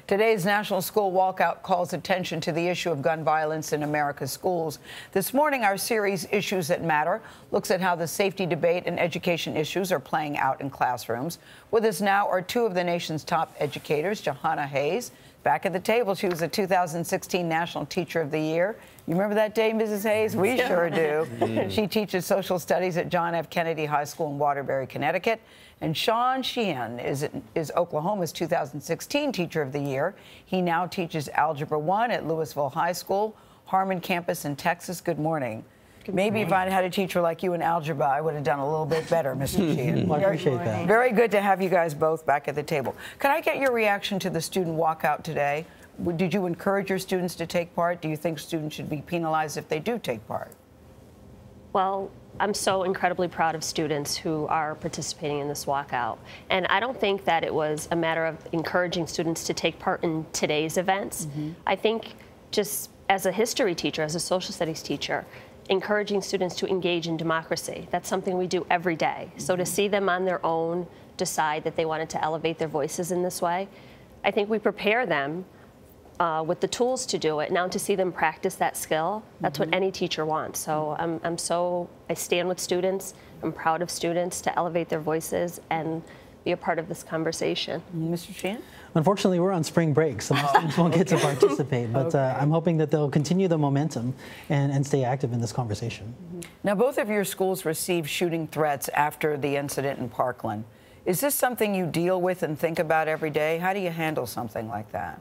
Today's National School Walkout calls attention to the issue of gun violence in America's schools. This morning, our series, Issues That Matter, looks at how the safety debate and education issues are playing out in classrooms. With us now are two of the nation's top educators, Jahana Hayes. Back at the table, she was a 2016 National Teacher of the Year. You remember that day, Mrs. Hayes? We sure do. She teaches social studies at John F. Kennedy High School in Waterbury, Connecticut. And Shawn Sheehan is Oklahoma's 2016 Teacher of the Year. He now teaches Algebra 1 at Louisville High School, Harmon campus in Texas. Good morning. Maybe if I'd had a teacher like you in algebra, I would have done a little bit better, Mr. Sheehan. Well, I appreciate that. Very good to have you guys both back at the table. Could I get your reaction to the student walkout today? Did you encourage your students to take part? Do you think students should be penalized if they do take part? Well, I'm so incredibly proud of students who are participating in this walkout. And I don't think that it was a matter of encouraging students to take part in today's events. I think just as a history teacher, as a social studies teacher, encouraging students to engage in democracy. That's something we do every day. So to see them on their own decide that they wanted to elevate their voices in this way, I think we prepare them with the tools to do it. Now to see them practice that skill, that's what any teacher wants. So I stand with students. I'm proud of students to elevate their voices and be a part of this conversation. Mr. Sheehan? Unfortunately, we're on spring break, so my students won't get to participate, but I'm hoping that they'll continue the momentum and stay active in this conversation. Now, both of your schools received shooting threats after the incident in Parkland. Is this something you deal with and think about every day? How do you handle something like that?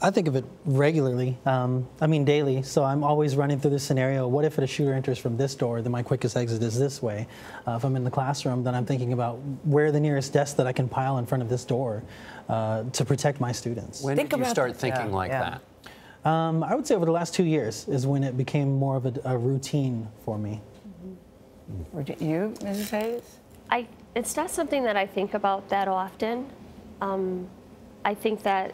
I think of it regularly, I mean daily, so I'm always running through this scenario. What if a shooter enters from this door, then my quickest exit is this way? If I'm in the classroom, then I'm thinking about where the nearest desk that I can pile in front of this door to protect my students. When did you start thinking like that? I would say over the last 2 years is when it became more of a routine for me. You, Mrs. Hayes? It's not something that I think about that often. I think that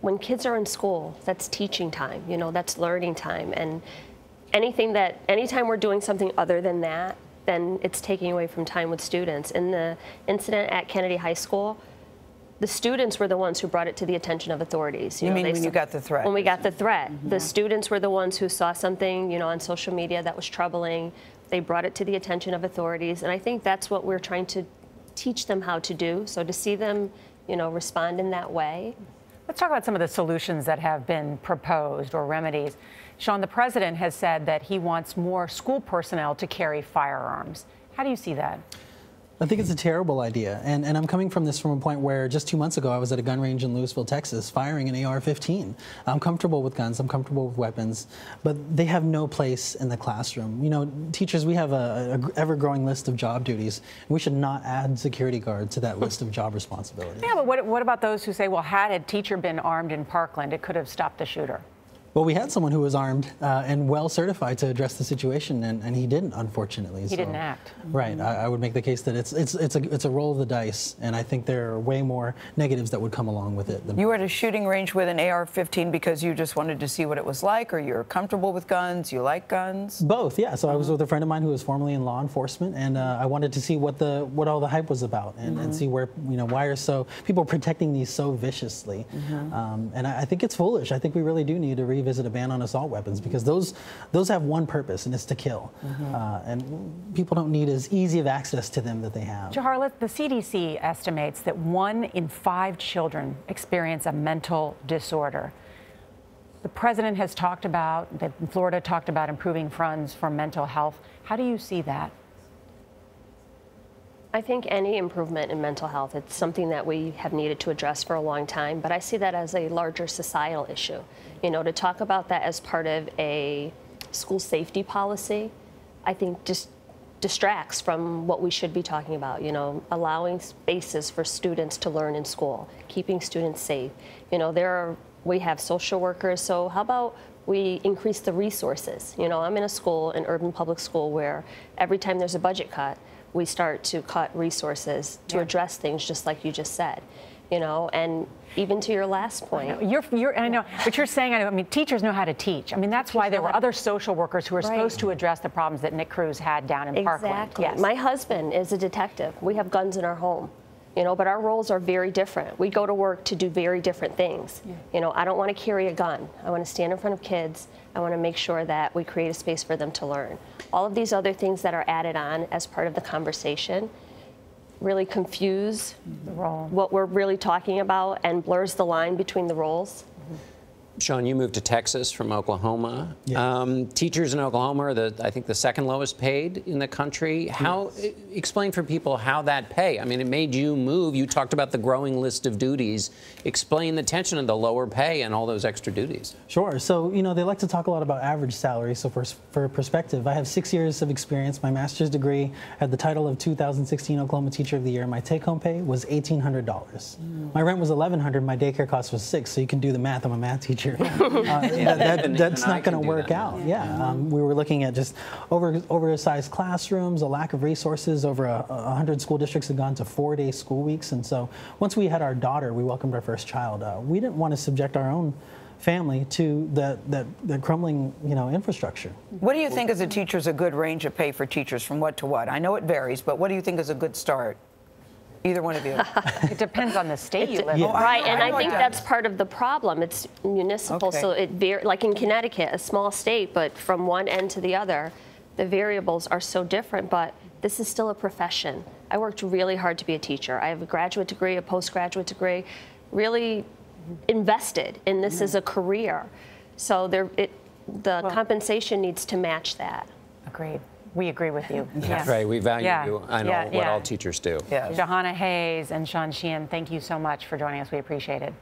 when kids are in school, that's teaching time, you know, that's learning time. And anytime we're doing something other than that, then it's taking away from time with students. In the incident at Kennedy High School, the students were the ones who brought it to the attention of authorities. You mean when you got the threat? When we got the threat. The students were the ones who saw something, you know, on social media that was troubling. They brought it to the attention of authorities. And I think that's what we're trying to teach them how to do. So to see them, you know, respond in that way. Let's talk about some of the solutions that have been proposed or remedies. Shawn, the president has said that he wants more school personnel to carry firearms. How do you see that? I think it's a terrible idea, and I'm coming from this from a point where just 2 months ago I was at a gun range in Louisville, Texas, firing an AR-15. I'm comfortable with guns, I'm comfortable with weapons, but they have no place in the classroom. You know, teachers, we have a ever-growing list of job duties. We should not add security guard to that list of job responsibilities. Yeah, but what about those who say, well, had a teacher been armed in Parkland, it could have stopped the shooter? Well, we had someone who was armed and well certified to address the situation, and he didn't, unfortunately. He didn't act. Right. I would make the case that it's a roll of the dice, and I think there are way more negatives that would come along with it. You were at a shooting range with an AR-15 because you just wanted to see what it was like, or you're comfortable with guns, you like guns? Both, yeah. So I was with a friend of mine who was formerly in law enforcement, and I wanted to see what all the hype was about, and see where, you know, why are people protecting these so viciously. And I think it's foolish. I think we really do need to revisit a ban on assault weapons, because those have one purpose, and it's to kill. And people don't need as easy of access to them that they have. Jahana, the CDC estimates that 1 in 5 children experience a mental disorder. The president has talked about, Florida talked about improving funds for mental health. How do you see that? I think any improvement in mental health, it's something that we have needed to address for a long time, but I see that as a larger societal issue. You know, to talk about that as part of a school safety policy, I think just distracts from what we should be talking about, you know, allowing spaces for students to learn in school, keeping students safe. You know, we have social workers, so how about we increase the resources? You know, I'm in a school, an urban public school, where every time there's a budget cut, we start to cut resources to address things just like you just said, you know, and even to your last point. I know, but you're saying, I mean, teachers know how to teach. I mean, that's why there were other social workers who were supposed to address the problems that Nick Cruz had down in Parkland. Exactly. Yes. My husband is a detective. We have guns in our home. You know, but our roles are very different. We go to work to do very different things. Yeah. You know, I don't want to carry a gun. I want to stand in front of kids. I want to make sure that we create a space for them to learn. All of these other things that are added on as part of the conversation really confuse what we're really talking about and blurs the line between the roles. Shawn, you moved to Texas from Oklahoma. Yeah. Teachers in Oklahoma are, I think, the second lowest paid in the country. How, explain for people how that pay. I mean, it made you move. You talked about the growing list of duties. Explain the tension of the lower pay and all those extra duties. Sure. So, you know, they like to talk a lot about average salary. So for perspective, I have 6 years of experience, my master's degree, had the title of 2016 Oklahoma Teacher of the Year. My take-home pay was $1,800. My rent was $1,100. My daycare cost was $6. So you can do the math. I'm a math teacher. That's not going to work out. Yeah, we were looking at just oversized classrooms, a lack of resources. Over 100 school districts had gone to 4-day school weeks, and so once we had our daughter, we welcomed our first child. We didn't want to subject our own family to the crumbling, you know, infrastructure. What do you think as a teacher is a good range of pay for teachers, from what to what? I know it varies, but what do you think is a good start? Either one of you. It depends on the state you live in. Right, and I think that's part of the problem. It's municipal, so it like in Connecticut, a small state, but from one end to the other, the variables are so different, but this is still a profession. I worked really hard to be a teacher. I have a graduate degree, a postgraduate degree, really invested in this as a career. So the compensation needs to match that. Agreed. We agree with you. That's right. We value you. I know what all teachers do. Jahana Hayes and Shawn Sheehan, thank you so much for joining us. We appreciate it.